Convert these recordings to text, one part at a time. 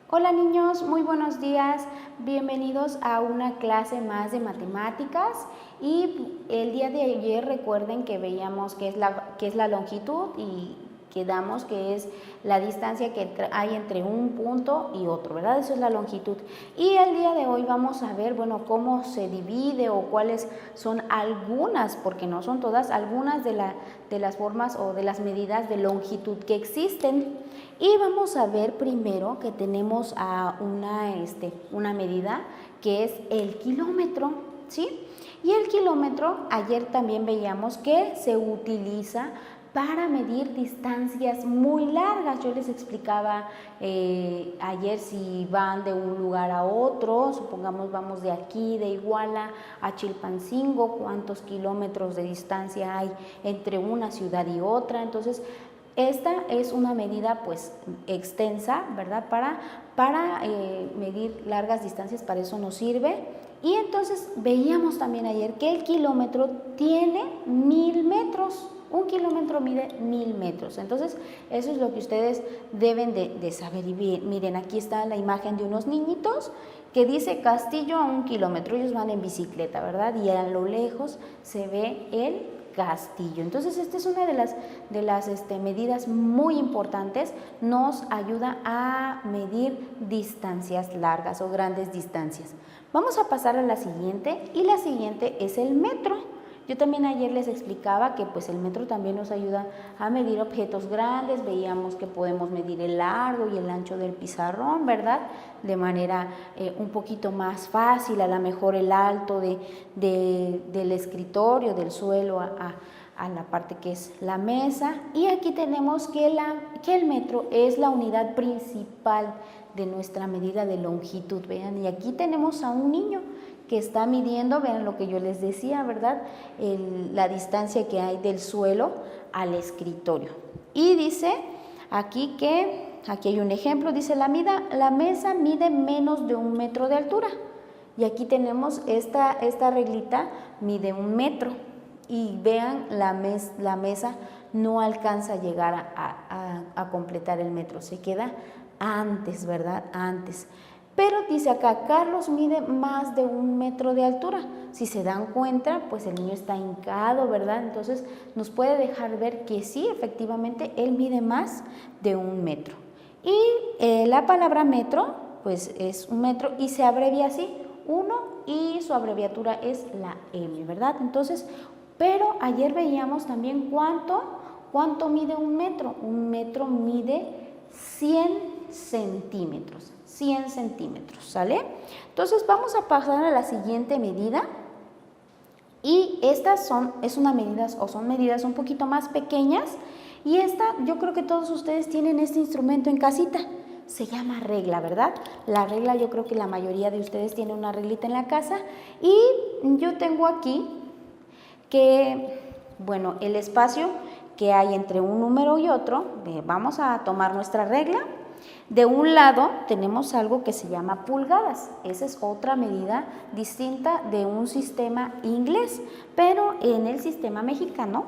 Hola niños, muy buenos días, bienvenidos a una clase más de matemáticas y el día de ayer recuerden que veíamos qué es la longitud y quedamos que es la distancia que hay entre un punto y otro, ¿verdad? Eso es la longitud. Y el día de hoy vamos a ver, bueno, cómo se divide o cuáles son algunas, porque no son todas, algunas de las formas o de las medidas de longitud que existen. Y vamos a ver primero que tenemos una medida que es el kilómetro, ¿sí? Y el kilómetro, ayer también veíamos que se utiliza para medir distancias muy largas. Yo les explicaba ayer si van de un lugar a otro, supongamos vamos de aquí, de Iguala a Chilpancingo, cuántos kilómetros de distancia hay entre una ciudad y otra. Entonces, esta es una medida pues extensa, ¿verdad? Para medir largas distancias, para eso nos sirve. Y entonces veíamos también ayer que el kilómetro tiene 1000 metros. Un kilómetro mide 1000 metros. Entonces, eso es lo que ustedes deben de saber. Y bien, miren, aquí está la imagen de unos niñitos que dice Castillo a 1 kilómetro. Ellos van en bicicleta, ¿verdad? Y a lo lejos se ve el castillo. Entonces, esta es una de las medidas muy importantes. Nos ayuda a medir distancias largas o grandes distancias. Vamos a pasar a la siguiente, y la siguiente es el metro. Yo también ayer les explicaba que pues el metro también nos ayuda a medir objetos grandes. Veíamos que podemos medir el largo y el ancho del pizarrón, ¿verdad? De manera un poquito más fácil, a lo mejor el alto del escritorio, del suelo a la parte que es la mesa. Y aquí tenemos que el metro es la unidad principal de nuestra medida de longitud, vean, y aquí tenemos a un niño que está midiendo, vean lo que yo les decía, ¿verdad? La distancia que hay del suelo al escritorio. Y dice aquí aquí hay un ejemplo, dice la mesa mide menos de 1 metro de altura. Y aquí tenemos esta reglita, mide 1 metro. Y vean, la mesa no alcanza a llegar a completar el metro, se queda antes, ¿verdad? Antes. Pero dice acá, Carlos mide más de 1 metro de altura. Si se dan cuenta, pues el niño está hincado, ¿verdad? Entonces nos puede dejar ver que sí, efectivamente, él mide más de 1 metro. Y la palabra metro, pues es 1 metro y se abrevia así, 1, y su abreviatura es la M, ¿verdad? Entonces, pero ayer veíamos también cuánto mide 1 metro. 1 metro mide 100 centímetros. 100 centímetros, ¿sale? Entonces vamos a pasar a la siguiente medida, y estas son medidas un poquito más pequeñas, y yo creo que todos ustedes tienen este instrumento en casita, se llama regla, ¿verdad? La regla, yo creo que la mayoría de ustedes tienen una reglita en la casa, y yo tengo aquí que, bueno, el espacio que hay entre un número y otro, vamos a tomar nuestra regla. De un lado tenemos algo que se llama pulgadas. Esa es otra medida distinta de un sistema inglés, pero en el sistema mexicano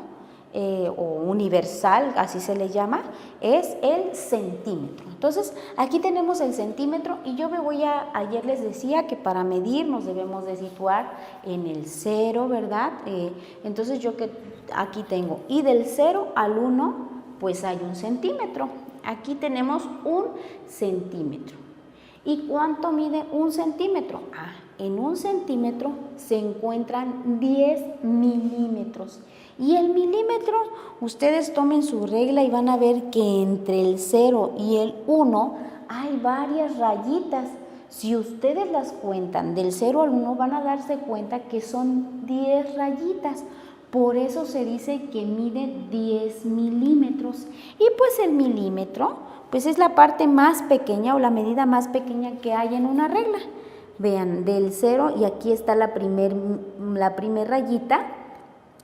o universal, así se le llama, es el centímetro. Entonces, aquí tenemos el centímetro, y yo ayer les decía que para medir nos debemos de situar en el 0, ¿verdad? Entonces, aquí tengo, y del 0 al 1, pues hay 1 centímetro. Aquí tenemos 1 centímetro. ¿Y cuánto mide 1 centímetro? En 1 centímetro se encuentran 10 milímetros. Y el milímetro, ustedes tomen su regla y van a ver que entre el 0 y el 1 hay varias rayitas. Si ustedes las cuentan del 0 al 1, van a darse cuenta que son 10 rayitas. Por eso se dice que mide 10 milímetros. Y pues el milímetro, pues es la parte más pequeña o la medida más pequeña que hay en una regla. Vean, del 0, y aquí está la primer rayita,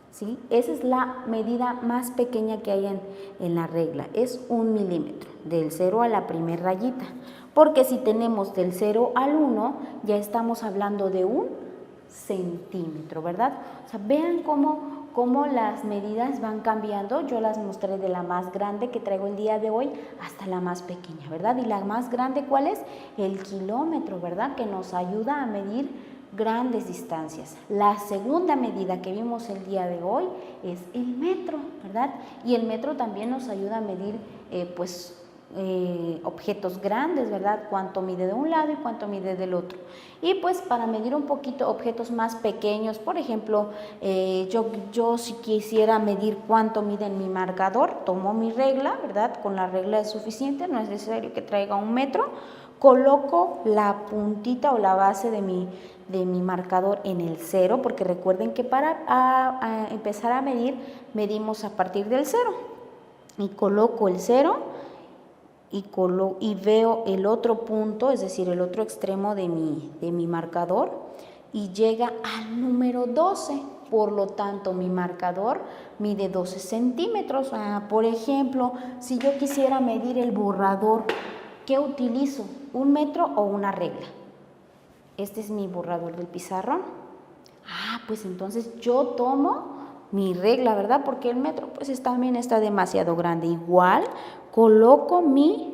¿sí? Esa es la medida más pequeña que hay en la regla, es 1 milímetro, del 0 a la primer rayita. porque si tenemos del 0 al 1, ya estamos hablando de 1 centímetro, ¿verdad? O sea, vean cómo las medidas van cambiando. Yo las mostré de la más grande que traigo el día de hoy hasta la más pequeña, ¿verdad? Y la más grande, ¿cuál es? El kilómetro, ¿verdad? Que nos ayuda a medir grandes distancias. La segunda medida que vimos el día de hoy es el metro, ¿verdad? Y el metro también nos ayuda a medir, objetos grandes, ¿verdad? Cuánto mide de un lado y cuánto mide del otro. Y pues para medir un poquito objetos más pequeños, por ejemplo, yo si quisiera medir cuánto mide en mi marcador, tomo mi regla, ¿verdad? Con la regla es suficiente, no es necesario que traiga un metro. Coloco la puntita o la base de mi marcador en el 0, porque recuerden que para empezar a medir, medimos a partir del 0. Y coloco el 0 y veo el otro punto, es decir, el otro extremo de mi marcador, y llega al número 12. Por lo tanto, mi marcador mide 12 centímetros. Por ejemplo, si yo quisiera medir el borrador, ¿qué utilizo? ¿Un metro o una regla? Este es mi borrador del pizarrón. Pues entonces yo tomo mi regla, ¿verdad? Porque el metro pues también está demasiado grande. Igual coloco mi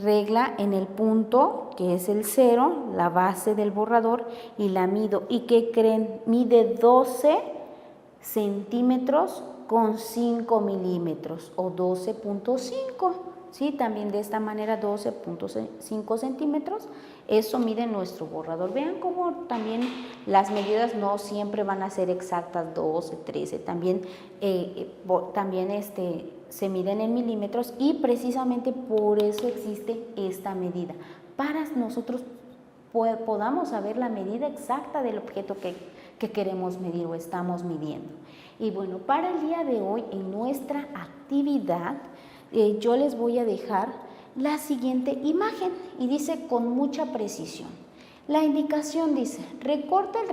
regla en el punto que es el 0, la base del borrador, y la mido. ¿Y qué creen? Mide 12 centímetros con 5 milímetros o 12.5. ¿Sí? También de esta manera 12.5 centímetros, eso mide nuestro borrador. Vean cómo también las medidas no siempre van a ser exactas, 12, 13, también se miden en milímetros, y precisamente por eso existe esta medida, para nosotros podamos saber la medida exacta del objeto que queremos medir o estamos midiendo. Y bueno, para el día de hoy en nuestra actividad, yo les voy a dejar la siguiente imagen y dice con mucha precisión. La indicación dice, recorta el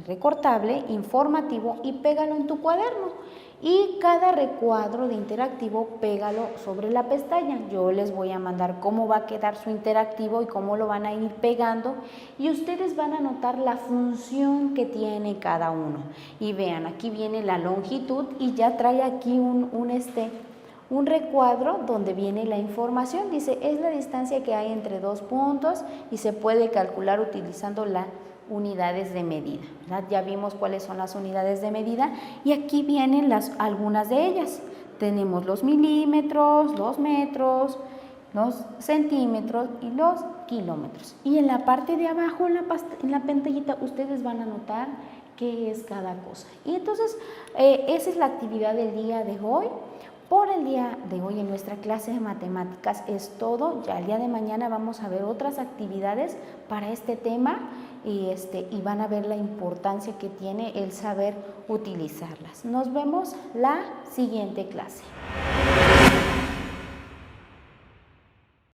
recortable informativo y pégalo en tu cuaderno. Y cada recuadro de interactivo pégalo sobre la pestaña. Yo les voy a mandar cómo va a quedar su interactivo y cómo lo van a ir pegando, y ustedes van a notar la función que tiene cada uno. Y vean, aquí viene la longitud y ya trae aquí un recuadro donde viene la información. Dice, es la distancia que hay entre dos puntos y se puede calcular utilizando las unidades de medida, ¿verdad? Ya vimos cuáles son las unidades de medida y aquí vienen algunas de ellas. Tenemos los milímetros, los metros, los centímetros y los kilómetros. Y en la parte de abajo, en la pantallita, ustedes van a notar qué es cada cosa. Y entonces, esa es la actividad del día de hoy. Por el día de hoy en nuestra clase de matemáticas es todo. Ya el día de mañana vamos a ver otras actividades para este tema y van a ver la importancia que tiene el saber utilizarlas. Nos vemos la siguiente clase.